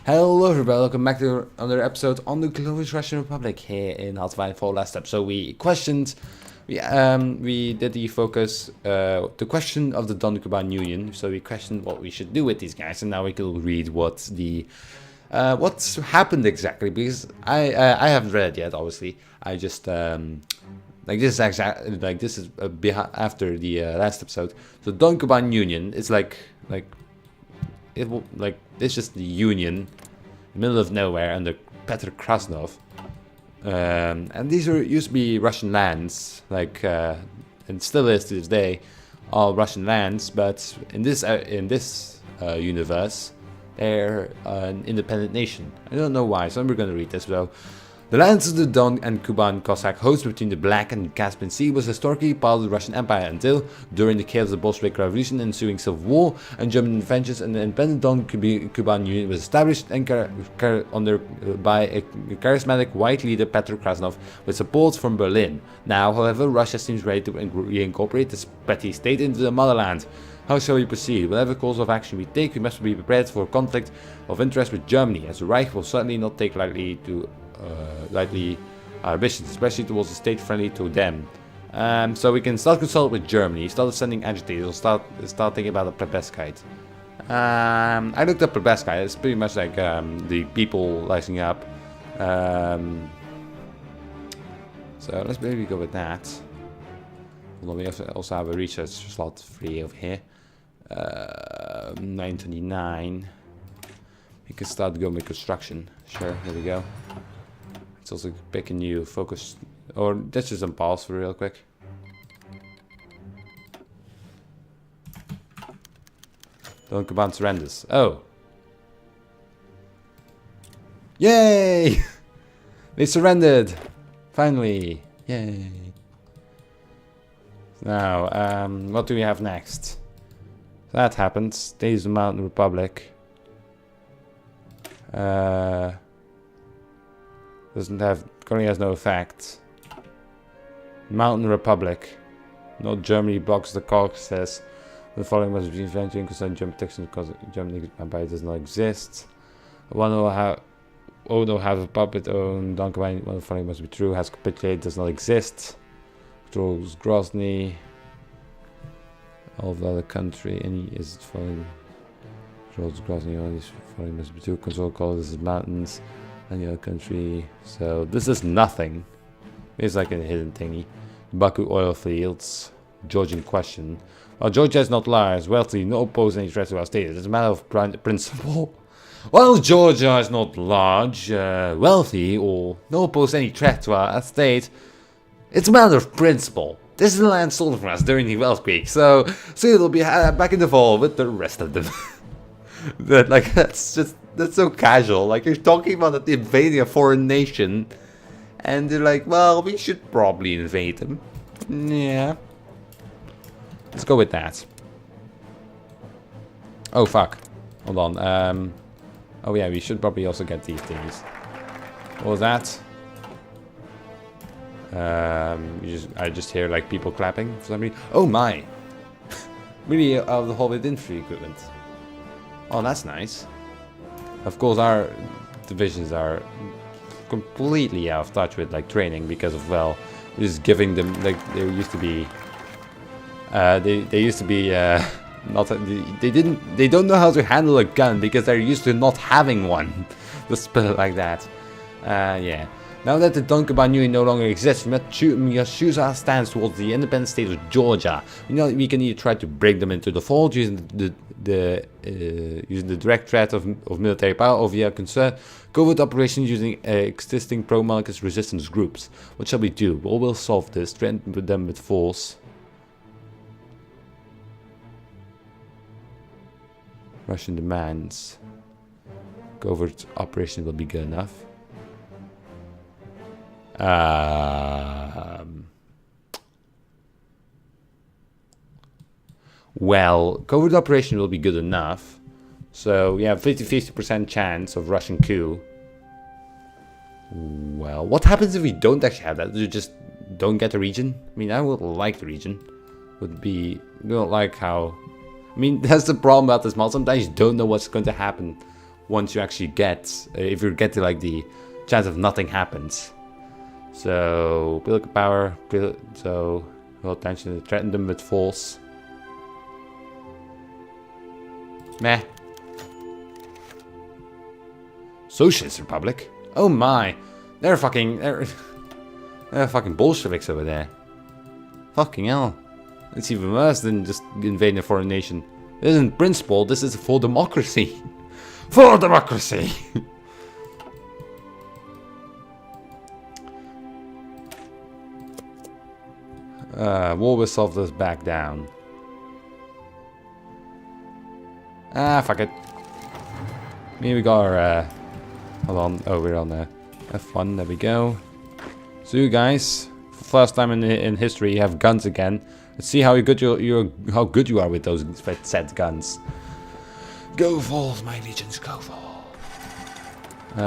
Hello everybody, welcome back to another episode on the glorious Russian Republic here in Hotline. For last episode we questioned, we did the focus, the question of the Don-Kuban Union. So we questioned what we should do with these guys, and now we can read what the, what's happened exactly, because I haven't read it yet, obviously. I just, like this is exactly, like this is after the last episode. So Don-Kuban Union is like it will, like, it's just the Union, in the middle of nowhere under Petr Krasnov, and these used to be Russian lands, like, and still is to this day, all Russian lands. But in this universe, they're an independent nation. I don't know why, so we're gonna read this. So, the lands of the Don and Kuban Cossack host between the Black and Caspian Sea was historically part of the Russian Empire until, during the chaos of the Bolshevik Revolution and ensuing civil war and German interventions, an independent Don-Kuban Union was established and by a charismatic white leader, Petr Krasnov, with support from Berlin. Now, however, Russia seems ready to reincorporate this petty state into the motherland. How shall we proceed? Whatever course of action we take, we must be prepared for a conflict of interest with Germany, as the Reich will certainly not take lightly our ambitions, especially towards a state friendly to them. So we can start consulting with Germany, start sending agitators, or start thinking about the plebiscite. I looked up plebiscite. It's pretty much like the people rising up. So let's maybe go with that. Hold on, we also have a research slot free over here. 929. We can start going with construction. Sure, here we go. Let's also pick a new focus, or let's just unpause for real quick. Don't Kuban surrenders. Oh. Yay! They surrendered! Finally! Yay! Now, what do we have next? That happened. Days of the Mountain Republic. Currently has no effect. Mountain Republic. No, Germany blocks the Caucasus. The following must be invented concerning German protection because Germany Empire does not exist. One will have a puppet owned Don-Kuban. One of the following must be true. Has capitulated, does not exist. Controls Grozny. All of the other country. Any is following. Controls Grozny. All these following must be true. Control Caucasus Mountains. Any other country. So this is nothing. It's like a hidden thingy. Baku oil fields. Georgian question. Well, Georgia is not large, wealthy, no oppose any threat to our state. It's a matter of principle. While Georgia is not large, wealthy, or no oppose any threat to our state, it's a matter of principle. This is the land stolen from us during the earthquake, so it'll be back in the fall with the rest of them. That's so casual. Like, you're talking about invading a foreign nation, and they're like, well, we should probably invade them. Yeah. Let's go with that. Oh, fuck. Hold on. Oh, yeah, we should probably also get these things. What was that? I just hear, like, people clapping for some reason. Oh, my. Really, of the whole infantry equipment. Oh, that's nice. Of course, our divisions are completely out of touch with, like, training because of, well, we're just giving them, like, they used to be... they used to be not. They don't know how to handle a gun because they're used to not having one. Let's put it like that. Yeah. Now that the Don-Kuban Union no longer exists, we must choose our stance towards the independent state of Georgia. You know, we can either try to bring them into the fold using using the direct threat of military power, or via covert operations using existing pro-Malachist resistance groups. What shall we do? Well, we'll solve this. Strengthen them with force. Russian demands. Covert operation will be good enough. Well, covert operation will be good enough. So we have 50% chance of Russian coup. Well, what happens if we don't actually have that? You just don't get the region? I mean, I would like the region. Would be... I don't like how... I mean, that's the problem about this mod. Sometimes you don't know what's going to happen once you actually get, if you get to like the chance of nothing happens. So political power, so hold tension, threaten them with force. Meh. Socialist Republic? Oh my, they're fucking Bolsheviks over there. Fucking hell. It's even worse than just invading a foreign nation. This isn't principle, this is for democracy. For democracy! War with Solvers back down. Ah, fuck it. Maybe we got our, hold on, oh, we're on F1, there we go. So you guys, for the first time in history, you have guns again. Let's see how good you are with those set guns. Go forth, my legions, go forth.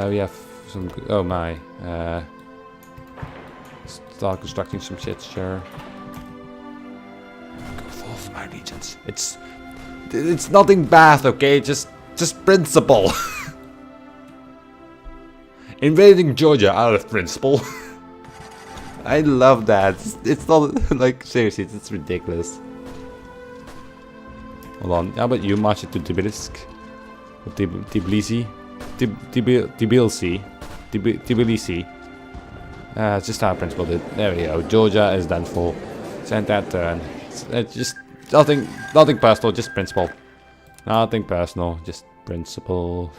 We have some, oh my, start constructing some shit, sure. Go forth, my legions. It's nothing bad, okay? Just principle. Invading Georgia out of principle. I love that. It's not like seriously, it's ridiculous. Hold on, how about you march it to Tbilisi? Tbilisi. Just how principle did. There we go. Georgia is done for. Send that turn. It's just nothing personal, just principle. Nothing personal, just principle.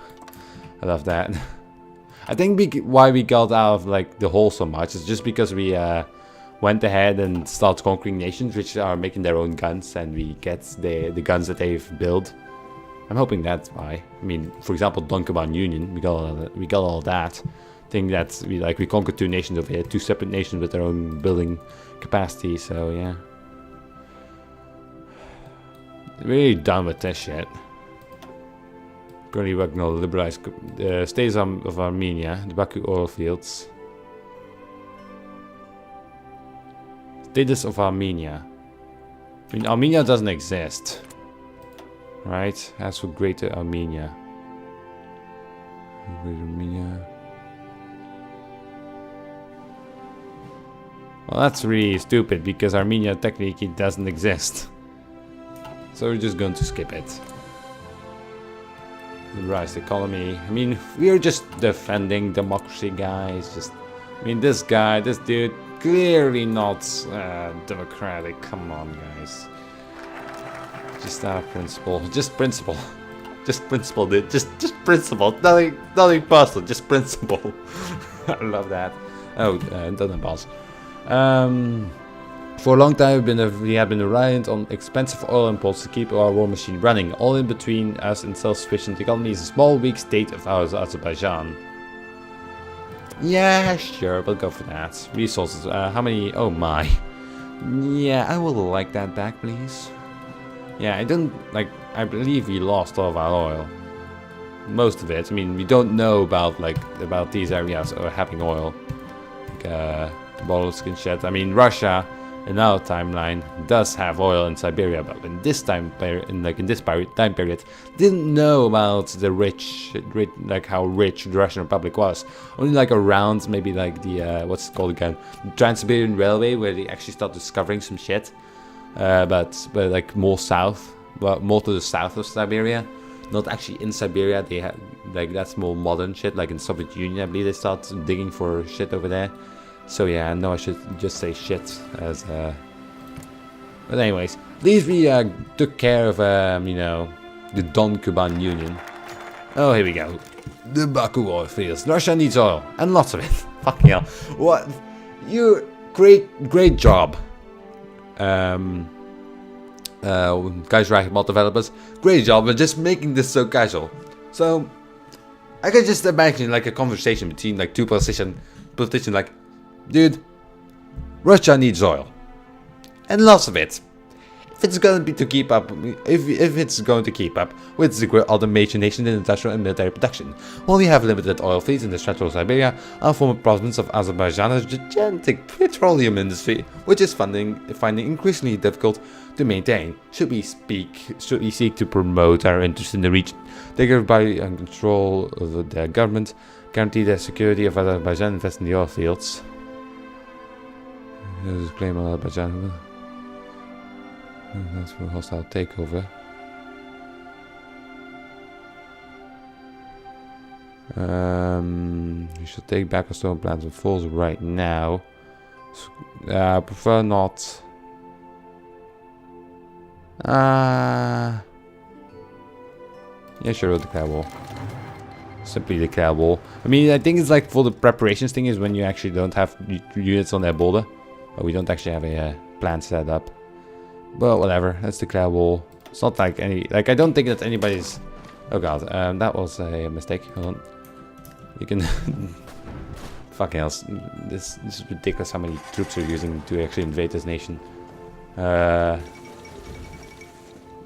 I love that. I think why we got out of like the hole so much is just because we went ahead and started conquering nations which are making their own guns, and we get the guns that they've built. I'm hoping that's why. I mean, for example, Donkoban Union, we got all that. Thing that we conquered two nations over here, two separate nations with their own building capacity. So yeah, really done with this shit. Currently working on liberalized states of Armenia, the Baku oil fields. Status of Armenia. I mean, Armenia doesn't exist, right? As for Greater Armenia. Greater Armenia. Well, that's really stupid because Armenia technically doesn't exist. So we're just going to skip it. Liberalize the economy. I mean, we are just defending democracy, guys. I mean, this dude, clearly not democratic. Come on, guys. Just principle. Just principle. Just principle, dude. Just principle. Nothing personal. Just principle. I love that. Oh, doesn't pause. For a long time we have been reliant on expensive oil imports to keep our war machine running. All in between us and self-sufficient economy is a small weak state of ours, Azerbaijan. Yeah, sure, we'll go for that. Resources, how many? Oh my. Yeah, I would like that back, please. Yeah, I believe we lost all of our oil. Most of it. I mean, we don't know about these areas having oil. Like, Bolsk and shit. I mean, Russia in our timeline does have oil in Siberia, but in this time period, time period, didn't know about the how rich the Russian Republic was. Only like around maybe like the what's it called again, the Trans-Siberian Railway, where they actually start discovering some shit. But like more south, well, more to the south of Siberia, not actually in Siberia. They had like that's more modern shit. Like in Soviet Union, I believe they start digging for shit over there. So yeah, I know I should just say shit as but anyways, at least we took care of you know, the Donkoban Union. Oh, here we go. The Baku oil fields. Russia needs oil and lots of it. Fucking hell. What? You great job. Kaiserreich mod developers. Great job with just making this so casual. So I could just imagine like a conversation between like two politicians like, dude, Russia needs oil, and lots of it. If it's going to be to keep up, if it's going to keep up with the other major nations in industrial and military production, while we have limited oil fields in the central Siberia, our former province of Azerbaijan has a gigantic petroleum industry, which is finding increasingly difficult to maintain. Should we seek to promote our interest in the region, take everybody and control of the government, guarantee the security of Azerbaijan, invest in the oil fields. This claim on Azerbaijan. That's for a hostile takeover. We should take back our stone plants and falls right now. I prefer not. Yeah, sure, declare war. Simply declare war. I mean, I think it's like for the preparations thing is when you actually don't have units on their border. Or we don't actually have a plan set up. But whatever, let's declare war. It's not like any... Like, I don't think that anybody's... Oh god, that was a mistake. Hold on. You can... Fucking hell. This is ridiculous how many troops are using to actually invade this nation.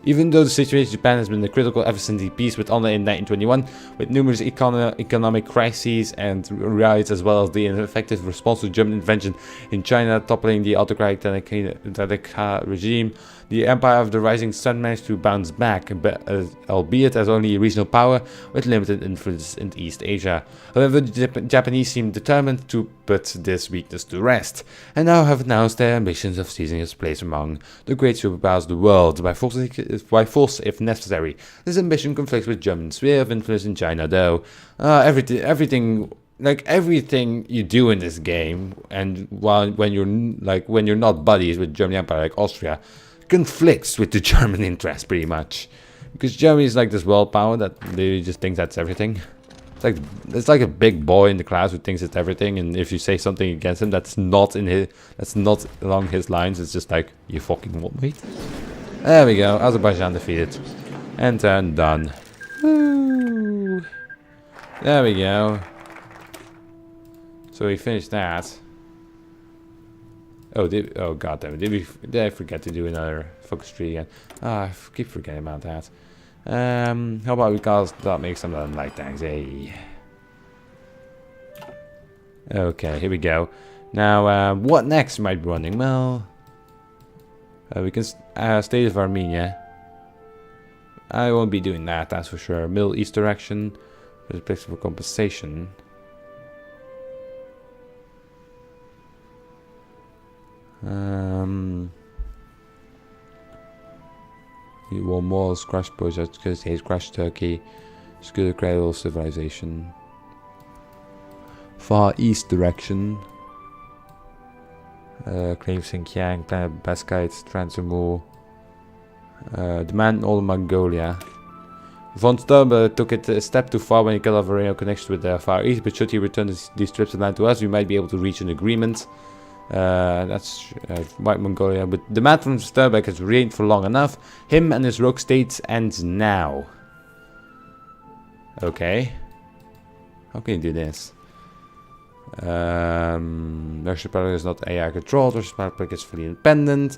Even though the situation in Japan has been critical ever since the peace with Honor in 1921, with numerous economic crises and riots, as well as the ineffective response to German intervention in China, toppling the autocratic regime, the Empire of the Rising Sun managed to bounce back, albeit as only a regional power with limited influence in East Asia. However, the Japanese seem determined to put this weakness to rest, and now have announced their ambitions of seizing its place among the great superpowers of the world by force if necessary. This ambition conflicts with German sphere of influence in China, though. Everything you do in this game, and when you're not buddies with German Empire like Austria, conflicts with the German interest pretty much, because Germany is like this world power that they just thinks that's everything. It's like a big boy in the class who thinks it's everything, and if you say something against him that's not along his lines, it's just like, you fucking what, mate? There we go, Azerbaijan defeated. And turn done. Woo! There we go. So we finished that. Oh, god damn it. Did I forget to do another focus tree again? I keep forgetting about that. How about we start make some of them light tanks? Hey. Okay, here we go. Now, what next might be running? Well, we can State of Armenia. I won't be doing that, that's for sure. Middle East direction. There's a place for compensation. You want more crash projects because he's crash Turkey. Secure cradle civilization. Far East direction. Claim Xinjiang, Planet Baskites, Transamur. Demand all Mongolia. Von Stauber took it a step too far when he cut off a radio connection with the Far East, but should he return these trips of land to us, we might be able to reach an agreement. That's White Mongolia, but the man from Sturbeck has reigned for long enough. Him and his rogue states ends now. Okay. How can you do this? Russian Republic is not AI controlled. Russian Republic is fully independent.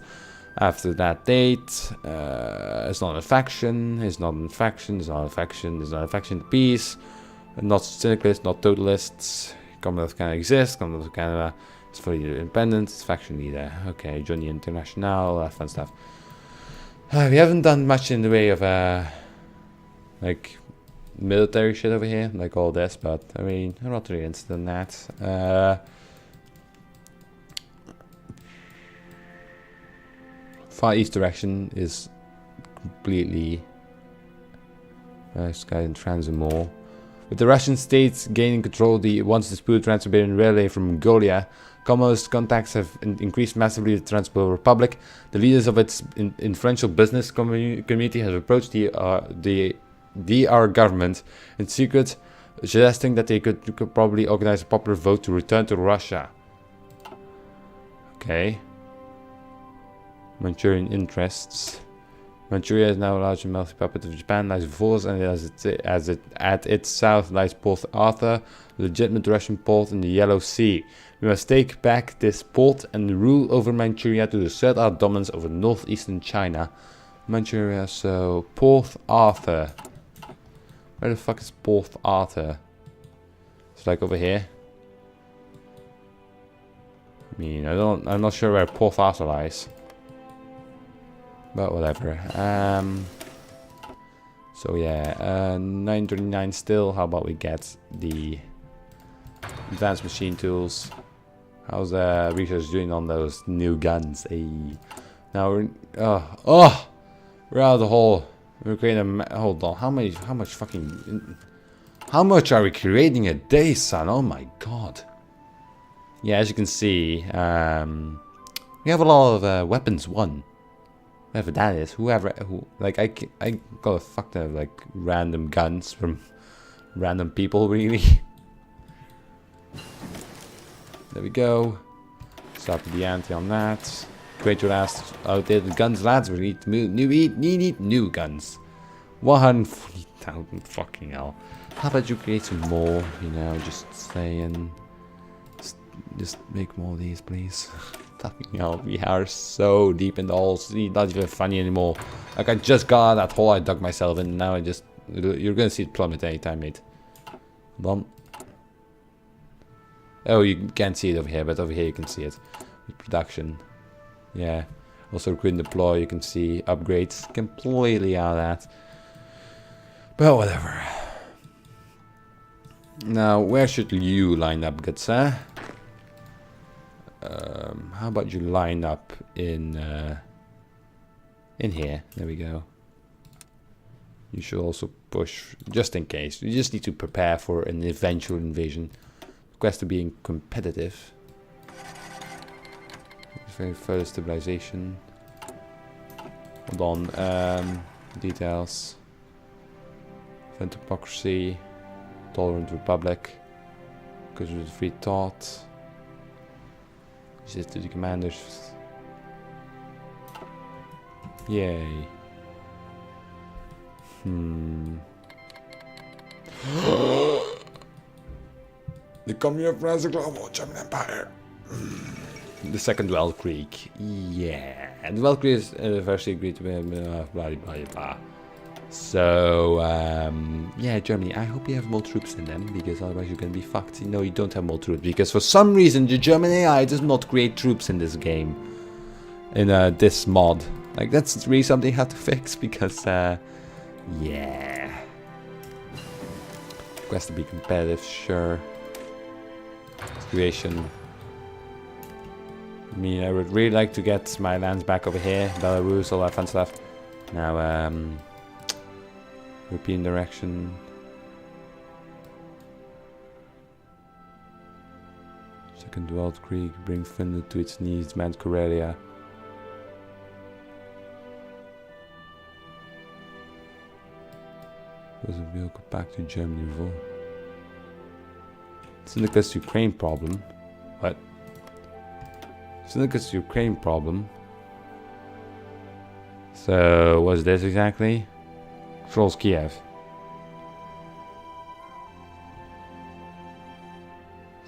After that date, it's not a faction. It's not a faction. It's not a faction. It's not a faction. Peace. Not syndicalists. Not totalists. Commonwealth of Canada exists. Commonwealth of Canada. It's fully independent, it's faction leader. Okay, Johnny International, that fun stuff. We haven't done much in the way of like military shit over here, like all this, but I mean, I'm not really interested in that. Far East direction is completely Sky and Transamur. With the Russian states gaining control of the once disputed Trans-Siberian Railway from Mongolia, commerce contacts have increased massively with the Trans-Siberian Republic. The leaders of its influential business community have approached the DR government in secret, suggesting that they could probably organize a popular vote to return to Russia. Okay. Manchurian interests. Manchuria is now a large and wealthy puppet of Japan, lies before us, and at its south lies Port Arthur, a legitimate Russian port in the Yellow Sea. We must take back this port and rule over Manchuria to assert our dominance over northeastern China. Manchuria, so Port Arthur. Where the fuck is Port Arthur? It's like over here. I mean, I'm not sure where Port Arthur lies. But whatever. So yeah, 939 still. How about we get the advanced machine tools? How's research doing on those new guns? Hey. Now we're we're out of the hole. We're creating a hold on. How much are we creating a day, son? Oh my god. Yeah, as you can see, we have a lot of weapons. Whoever that is, I got a fuck ton of like random guns from random people, really. There we go. Start with the ante on that. Create your last outdated guns, lads. We need new guns. 140,000. Fucking hell. How about you create some more? You know, just saying. Just make more of these, please. Fucking hell, we are so deep in the hole. It's not even funny anymore. Like, I just got that hole I dug myself in. Now you're gonna see it plummet anytime, mate. Bum. Oh, you can't see it over here, but over here you can see it. With production. Yeah. Also, recruit and deploy, you can see upgrades completely out of that. But whatever. Now, where should you line up, good sir? How about you line up in here? There we go. You should also push, just in case. You just need to prepare for an eventual invasion. Request to being competitive. Very further stabilization. Hold on. Details. Event hypocrisy. Tolerant republic. Because of the free thought. Just to the commanders. Yay. The Communist of France, the global German Empire. The second Weltkrieg. Yeah. And the Weltkrieg is virtually agreed to be blah blah blah. So, yeah, Germany, I hope you have more troops in them, because otherwise you're gonna be fucked. No, you don't have more troops, because for some reason the German AI does not create troops in this game. In this mod. Like, that's really something you have to fix, because, yeah. Request to be competitive, sure. Creation. I mean, I would really like to get my lands back over here. Belarus, all that fun stuff. Now, European direction. Second Weltkrieg, bring Finland to its knees, demand Karelia. Was a vehicle back to Germany revolt. Syndicate's Ukraine problem. What? Syndicate's Ukraine problem. So, what's this exactly? Controls Kiev.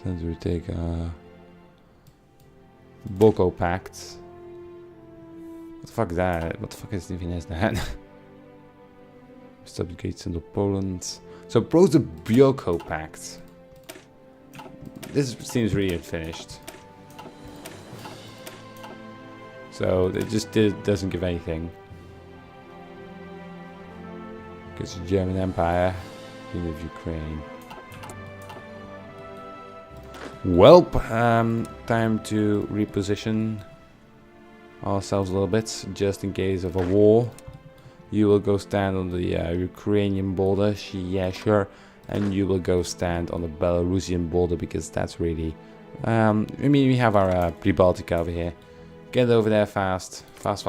Since we take Boko Pact. What the fuck is that? What the fuck is even is that? Subjugate Central Poland. So pros the Boko Pact. This seems really unfinished. So it just doesn't give anything. Because the German Empire, King of Ukraine. Welp, time to reposition ourselves a little bit, just in case of a war. You will go stand on the Ukrainian border, yeah, sure. And you will go stand on the Belarusian border, because that's really... I mean, we have our Pribaltica over here. Get over there fast. Fast.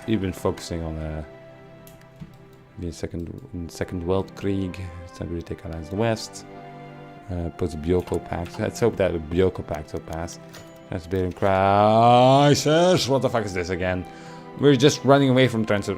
We've been focusing on the second Weltkrieg. It's not really take our lands in the west. Put the Bioko Pact. Let's hope that the Bioko Pact will pass. That's a bit of crisis. What the fuck is this again? We're just running away from transit.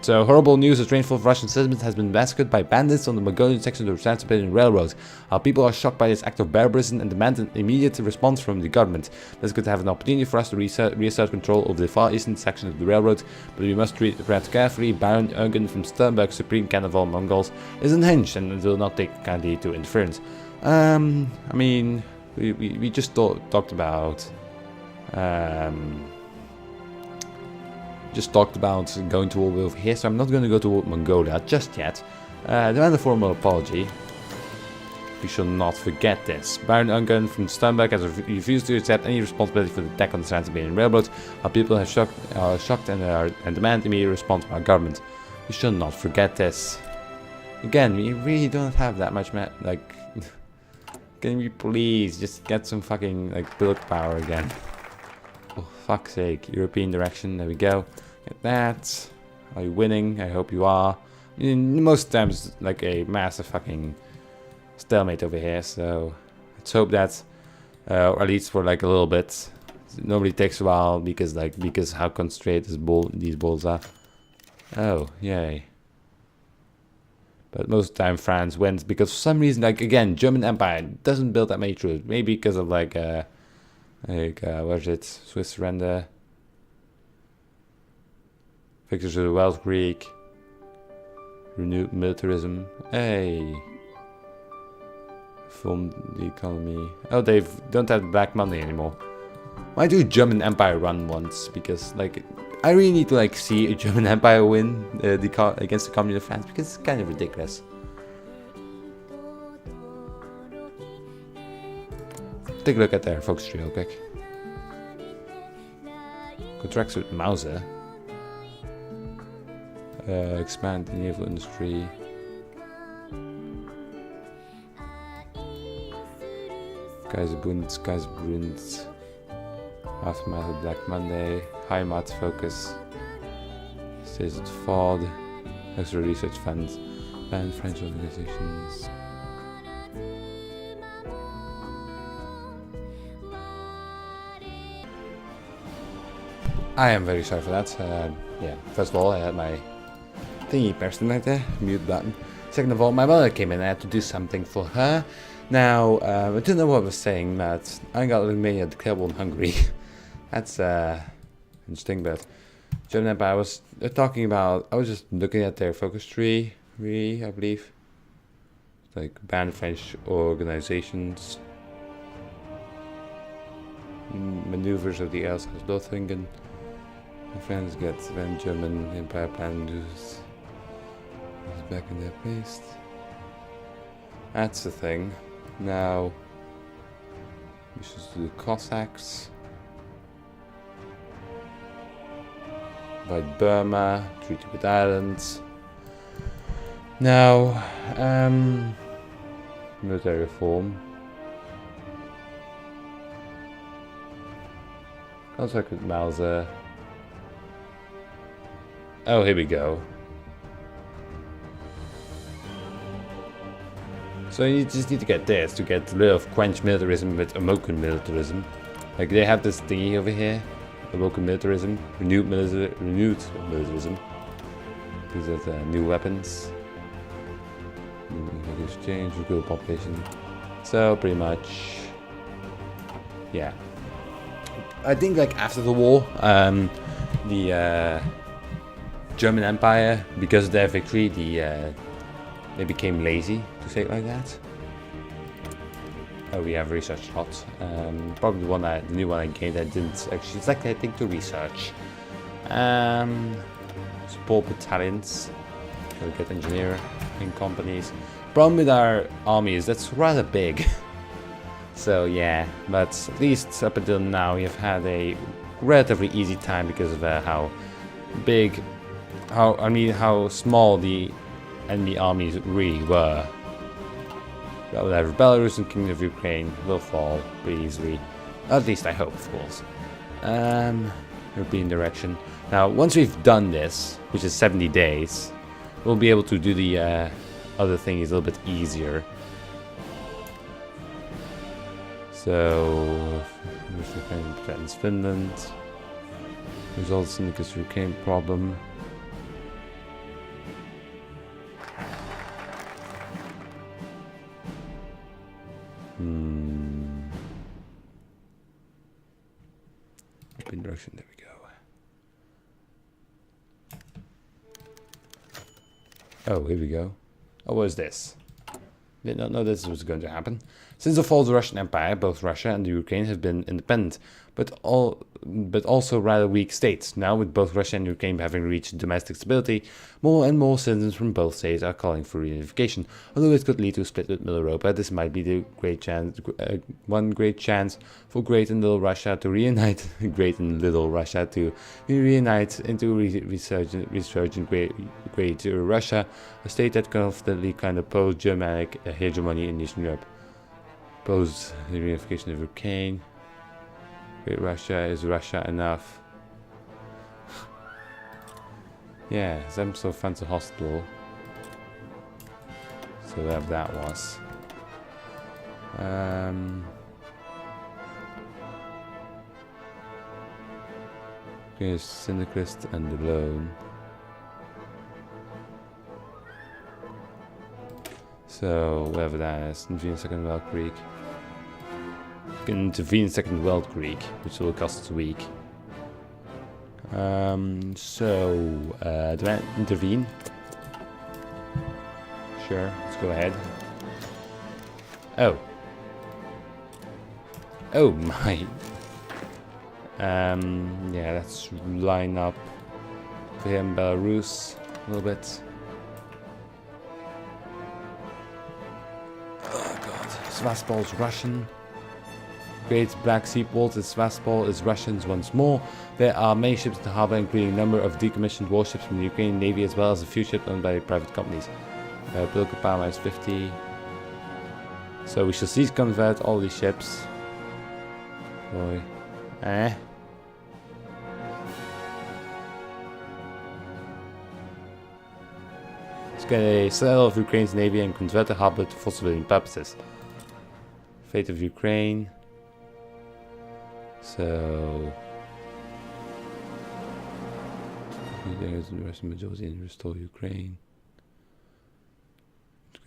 So horrible news: a train full of Russian citizens has been massacred by bandits on the Mongolian section of the Trans-Siberian Railroad. Our people are shocked by this act of barbarism and demand an immediate response from the government. This could have an opportunity for us to reassert control of the far eastern section of the railroad, but we must tread carefully. Baron Ergen from Sternberg, Supreme Can of all Mongols, is unhinged and will not take kindly to interference. I mean, we just talked about Just talked about going to war over here, so I'm not going to go to war with Mongolia just yet. Demand a formal apology. We shall not forget this. Baron Ungern from Sternberg has refused to accept any responsibility for the attack on the Trans-Siberian Railroad. Our people have are shocked and demand immediate response from our government. We shall not forget this. Again, we really don't have that much like... Can we please just get some fucking like build power again? For fuck's sake. European direction, there we go. Get that. Are you winning? I hope you are. I mean, most times like a massive fucking stalemate over here, so let's hope that or at least for like a little bit. It normally takes a while because how constrained these balls are. Oh, yay. But most of the time France wins because for some reason, like again, German Empire doesn't build that many troops. Maybe because of what is it? Swiss surrender. Victors of the Welsh Greek. Renewed militarism. Hey. Formed the economy. Oh, they don't have black money anymore. Why do German Empire run once? Because like I really need to like see a German Empire win against the Communist of France because it's kind of ridiculous. Take a look at their focus tree real quick. Contracts with Mauser. Expand the naval industry. Kaiserbund. Aftermath of Black Monday. Heimat focus. Stays at Ford. Extra research funds. Banned French organizations. I am very sorry for that. Yeah, first of all, I had my thingy pressed right there, mute button. Second of all, my mother came in and I had to do something for her. Now, I don't know what I was saying, but I got Romania declared war in Hungary. That's interesting, but German Empire, I was talking about, I was just looking at their focus tree, really, I believe. Like, ban French organizations. Maneuvers of the Alsace-Lothringen. France gets when German Empire plan is back in their place. That's the thing. Now, we should do the Cossacks. Invite Burma, treaty with Ireland. Now, military reform. Contract with Mauser. Oh, here we go. So you just need to get this to get rid of quench militarism with American militarism. Like they have this thingy over here, American militarism, renewed militarism. These are the new weapons. New exchange, recruit population. So pretty much, yeah. I think like after the war, the German Empire, because of their victory, they became lazy, to say it like that. Oh, we have research slots. Probably the new one I gained, I didn't actually select anything to research. Support battalions. We'll get engineering companies. Problem with our army is that's rather big. So yeah, but at least up until now we have had a relatively easy time because of how big, how small the enemy armies really were. Whatever, Belarus and Kingdom of Ukraine will fall pretty easily. At least I hope, of course. European direction. Now, once we've done this, which is 70 days, we'll be able to do the other thing is a little bit easier. So, threatens Finland. Results in the Ukraine problem. Open direction, there we go. Oh, here we go. Oh, what is this? Did not know this was going to happen. Since the fall of the Russian Empire, both Russia and the Ukraine have been independent, but also rather weak states. Now, with both Russia and Ukraine having reached domestic stability, more and more citizens from both states are calling for reunification. Although it could lead to a split with Middle Europa, this might be the one great chance for Great and Little Russia to reunite. Great and Little Russia to reunite into resurgent Great Russia, a state that confidently kind of post-Germanic hegemony in Eastern Europe. Oppose the reunification of Ukraine. Great Russia, is Russia enough? Yeah, Zemstvo funds a hospital. So whatever that was. Okay, Syndicalist and the loan. So whatever that is, intervene Second World Creek. Can intervene Second World Creek, which will cost us a week. Do I intervene? Sure, let's go ahead. Oh my. Yeah, let's line up for him Belarus a little bit. Oh god, Sevastopol's Russian. Great Black Sea port is Sevastopol is Russians once more. There are many ships in the harbour, including a number of decommissioned warships from the Ukrainian Navy, as well as a few ships owned by private companies. Political power is 50. So we shall seize convert all these ships. Boy. Let's get a sale of Ukraine's Navy and convert the harbour for civilian purposes. Fate of Ukraine. So there's the Russian majority and restore Ukraine.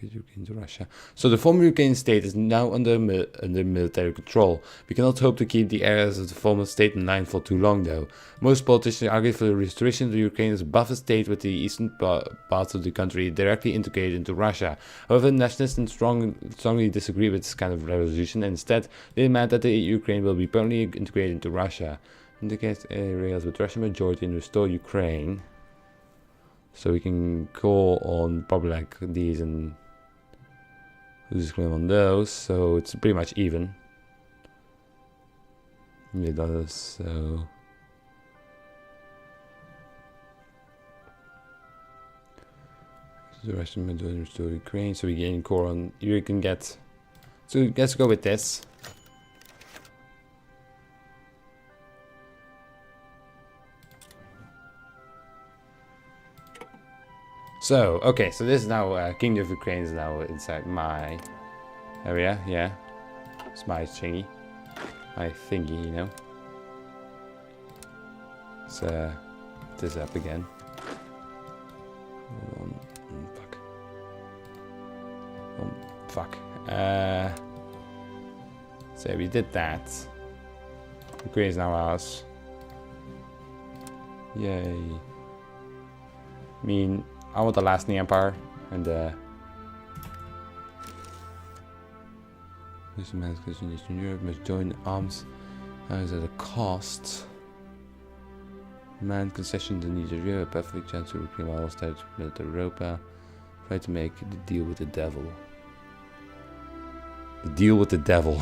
Ukraine to Russia. So the former Ukrainian state is now under military control. We cannot hope to keep the areas of the former state in line for too long, though. Most politicians argue for the restoration of the Ukraine as a buffer state with the eastern parts of the country directly integrated into Russia. However, nationalists strongly disagree with this kind of resolution, and instead they demand that the Ukraine will be permanently integrated into Russia. Indicate areas with Russian majority and restore Ukraine. So we can call on probably like these and lose claim on those, so it's pretty much even. It does, so the Russian majority restore Ukraine, so we gain core on. You can get. So let's go with this. So, okay, so this is now, Kingdom of Ukraine is now inside my area, yeah. It's my thingy. My thingy, you know. Let's, this up again. Hold on. Fuck. Oh, fuck. So we did that. Ukraine is now ours. Yay. I mean, I want the last in the Empire, and this man's in Eastern Europe must join arms as at a cost. Man concessions in Eastern Europe, perfect chance to reclaim all states from Europa. Try to make the deal with the devil. The deal with the devil.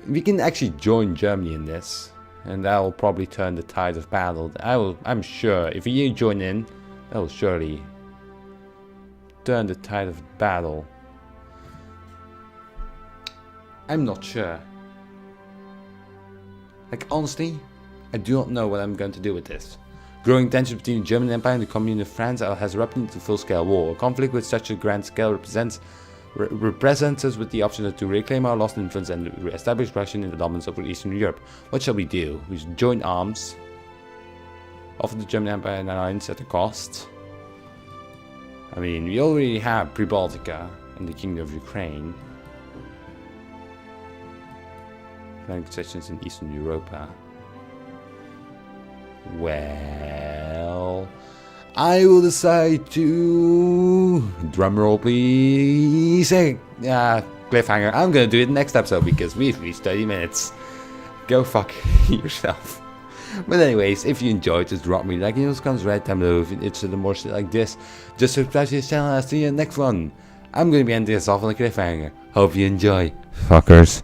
We can actually join Germany in this, and that will probably turn the tide of battle. I'm sure if you join in, that will surely turn the tide of battle. I'm not sure. Like, honestly, I do not know what I'm going to do with this. Growing tension between the German Empire and the Commune of France has erupted into full-scale war. A conflict with such a grand scale represents us with the option to reclaim our lost influence and re-establish Russian dominance over Eastern Europe. What shall we do? We should join arms. Offer the German Empire an alliance at a cost. I mean, we already have Pribaltica and the Kingdom of Ukraine. Planning concessions in Eastern Europa. Well, I will decide to, drumroll please, cliffhanger. I'm gonna do it next episode because we've reached 30 minutes. Go fuck yourself. But anyways, if you enjoyed, just drop me a like in those comments right down below. If you're interested in more shit like this, just subscribe to this channel and I'll see you in the next one. I'm gonna be ending this off on a cliffhanger. Hope you enjoy, fuckers.